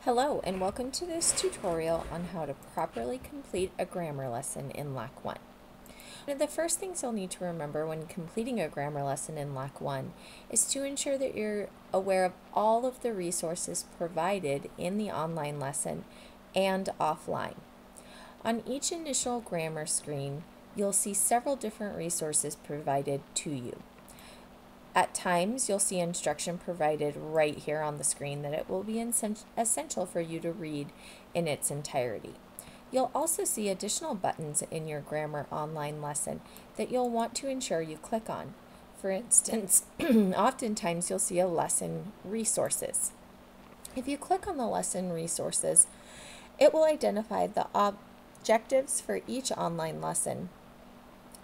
Hello and welcome to this tutorial on how to properly complete a grammar lesson in LAC1. One of the first things you'll need to remember when completing a grammar lesson in LAC1 is to ensure that you're aware of all of the resources provided in the online lesson and offline. On each initial grammar screen, you'll see several different resources provided to you. At times, you'll see instruction provided right here on the screen that it will be essential for you to read in its entirety. You'll also see additional buttons in your grammar online lesson that you'll want to ensure you click on. For instance, oftentimes you'll see a lesson resources. If you click on the lesson resources, it will identify the objectives for each online lesson,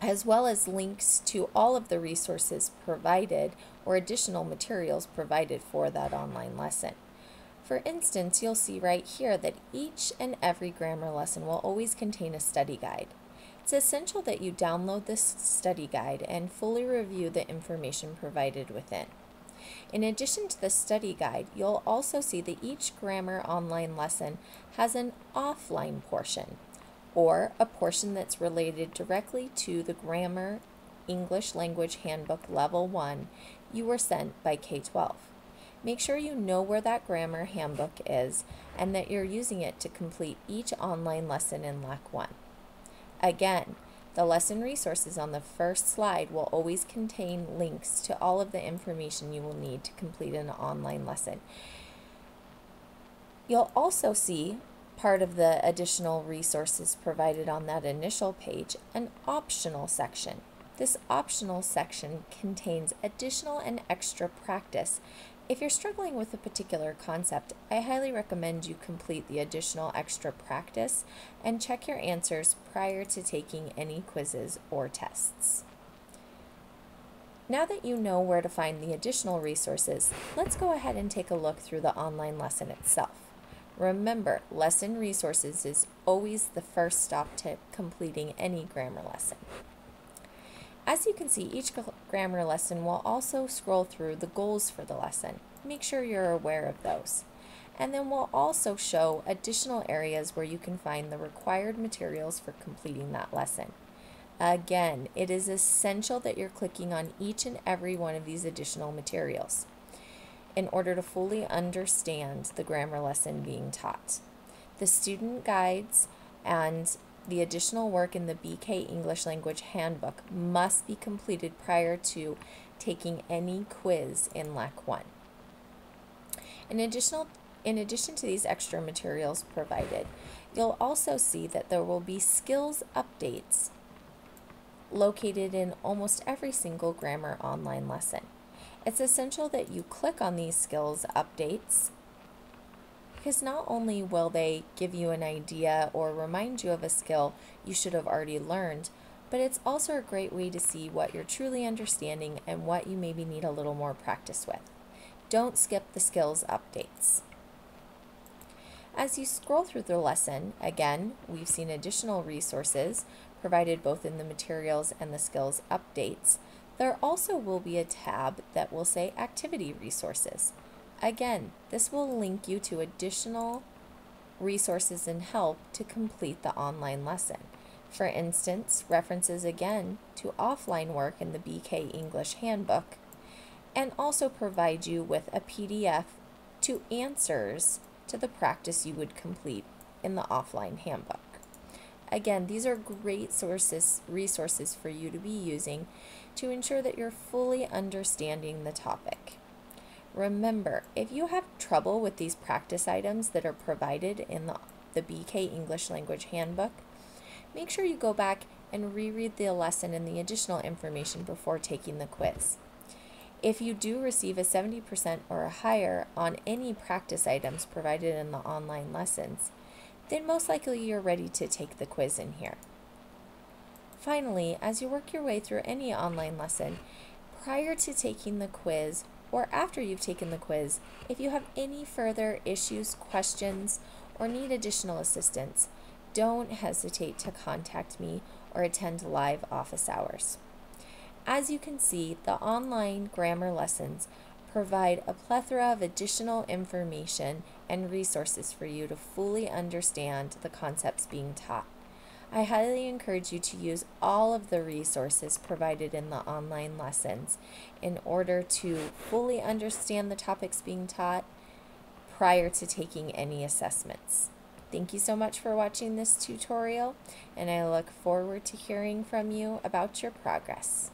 as well as links to all of the resources provided or additional materials provided for that online lesson. For instance, you'll see right here that each and every grammar lesson will always contain a study guide. It's essential that you download this study guide and fully review the information provided within. In addition to the study guide, you'll also see that each grammar online lesson has an offline portion, or a portion that's related directly to the Grammar English Language Handbook Level 1 you were sent by K-12. Make sure you know where that grammar handbook is and that you're using it to complete each online lesson in LAC1. Again, the lesson resources on the first slide will always contain links to all of the information you will need to complete an online lesson. You'll also see part of the additional resources provided on that initial page, an optional section. This optional section contains additional and extra practice. If you're struggling with a particular concept, I highly recommend you complete the additional extra practice and check your answers prior to taking any quizzes or tests. Now that you know where to find the additional resources, let's go ahead and take a look through the online lesson itself. Remember, lesson resources is always the first stop to completing any grammar lesson. As you can see, each grammar lesson will also scroll through the goals for the lesson. Make sure you're aware of those. And then we'll also show additional areas where you can find the required materials for completing that lesson. Again, it is essential that you're clicking on each and every one of these additional materials in order to fully understand the grammar lesson being taught. The student guides and the additional work in the BK English Language Handbook must be completed prior to taking any quiz in LAC1. In addition to these extra materials provided, you'll also see that there will be skills updates located in almost every single grammar online lesson. It's essential that you click on these skills updates because not only will they give you an idea or remind you of a skill you should have already learned, but it's also a great way to see what you're truly understanding and what you maybe need a little more practice with. Don't skip the skills updates. As you scroll through the lesson, again, we've seen additional resources provided both in the materials and the skills updates. There also will be a tab that will say Activity Resources. Again, this will link you to additional resources and help to complete the online lesson. For instance, references again to offline work in the BK English Handbook, and also provide you with a PDF to answers to the practice you would complete in the offline handbook. Again, these are great resources for you to be using to ensure that you're fully understanding the topic. Remember, if you have trouble with these practice items that are provided in the BK English Language Handbook, make sure you go back and reread the lesson and the additional information before taking the quiz. If you do receive a 70% or higher on any practice items provided in the online lessons, then most likely you're ready to take the quiz in here. Finally, as you work your way through any online lesson, prior to taking the quiz or after you've taken the quiz, if you have any further issues, questions, or need additional assistance, don't hesitate to contact me or attend live office hours. As you can see, the online grammar lessons provide a plethora of additional information and resources for you to fully understand the concepts being taught. I highly encourage you to use all of the resources provided in the online lessons in order to fully understand the topics being taught prior to taking any assessments. Thank you so much for watching this tutorial, and I look forward to hearing from you about your progress.